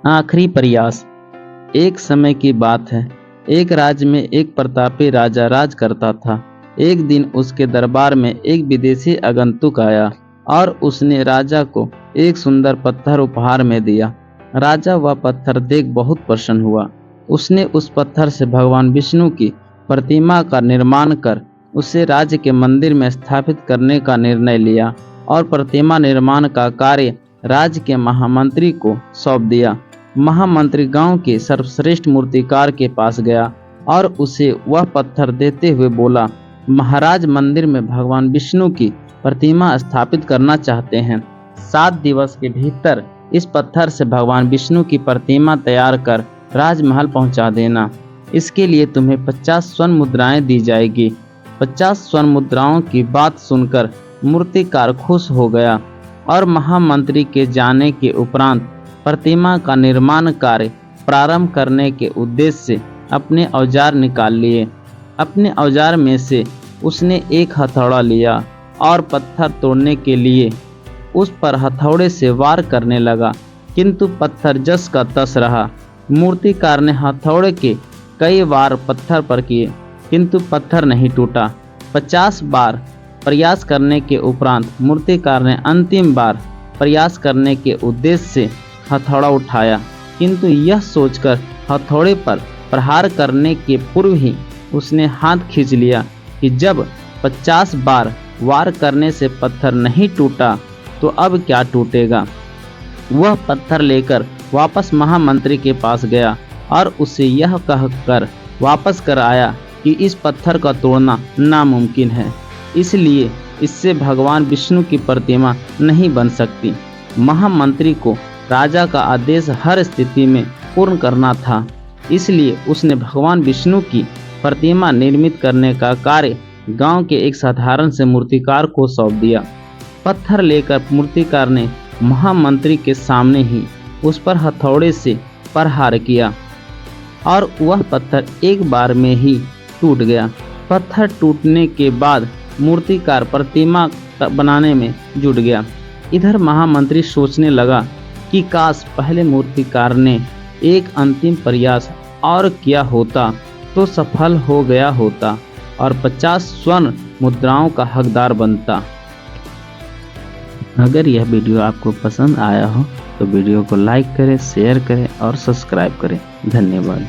आखिरी प्रयास। एक समय की बात है, एक राज्य में एक प्रतापी राजा राज करता था। एक दिन उसके दरबार में एक विदेशी आगंतुक आया और उसने राजा को एक सुंदर पत्थर उपहार में दिया। राजा वह पत्थर देख बहुत प्रसन्न हुआ। उसने उस पत्थर से भगवान विष्णु की प्रतिमा का निर्माण कर उसे राज्य के मंदिर में स्थापित करने का निर्णय लिया और प्रतिमा निर्माण का कार्य राज्य के महामंत्री को सौंप दिया। महामंत्री गांव के सर्वश्रेष्ठ मूर्तिकार के पास गया और उसे वह पत्थर देते हुए बोला, महाराज मंदिर में भगवान विष्णु की प्रतिमा स्थापित करना चाहते हैं। 7 दिवस के भीतर इस पत्थर से भगवान विष्णु की प्रतिमा तैयार कर राजमहल पहुंचा देना। इसके लिए तुम्हें 50 स्वर्ण मुद्राएं दी जाएगी। 50 स्वर्ण मुद्राओं की बात सुनकर मूर्तिकार खुश हो गया और महामंत्री के जाने के उपरांत प्रतिमा का निर्माण कार्य प्रारंभ करने के उद्देश्य से अपने औजार निकाल लिए। अपने औजार में से उसने एक हथौड़ा लिया और पत्थर तोड़ने के लिए उस पर हथौड़े से वार करने लगा, किंतु पत्थर जस का तस रहा। मूर्तिकार ने हथौड़े के कई वार पत्थर पर किए, किंतु पत्थर नहीं टूटा। 50 बार प्रयास करने के उपरांत मूर्तिकार ने अंतिम बार प्रयास करने के उद्देश्य से हथौड़ा उठाया, किंतु यह सोचकर हथौड़े पर प्रहार करने के पूर्व ही उसने हाथ खींच लिया कि जब 50 बार वार करने से पत्थर नहीं टूटा तो अब क्या टूटेगा। वह पत्थर लेकर वापस महामंत्री के पास गया और उसे यह कहकर वापस कर आया कि इस पत्थर का तोड़ना नामुमकिन है, इसलिए इससे भगवान विष्णु की प्रतिमा नहीं बन सकती। महामंत्री को राजा का आदेश हर स्थिति में पूर्ण करना था, इसलिए उसने भगवान विष्णु की प्रतिमा निर्मित करने का कार्य गांव के एक साधारण से मूर्तिकार को सौंप दिया। पत्थर लेकर मूर्तिकार ने महामंत्री के सामने ही उस पर हथौड़े से प्रहार किया और वह पत्थर एक बार में ही टूट गया। पत्थर टूटने के बाद मूर्तिकार प्रतिमा बनाने में जुट गया। इधर महामंत्री सोचने लगा कि काश पहले मूर्तिकार ने एक अंतिम प्रयास और किया होता तो सफल हो गया होता और 50 स्वर्ण मुद्राओं का हकदार बनता। अगर यह वीडियो आपको पसंद आया हो तो वीडियो को लाइक करें, शेयर करें और सब्सक्राइब करें। धन्यवाद।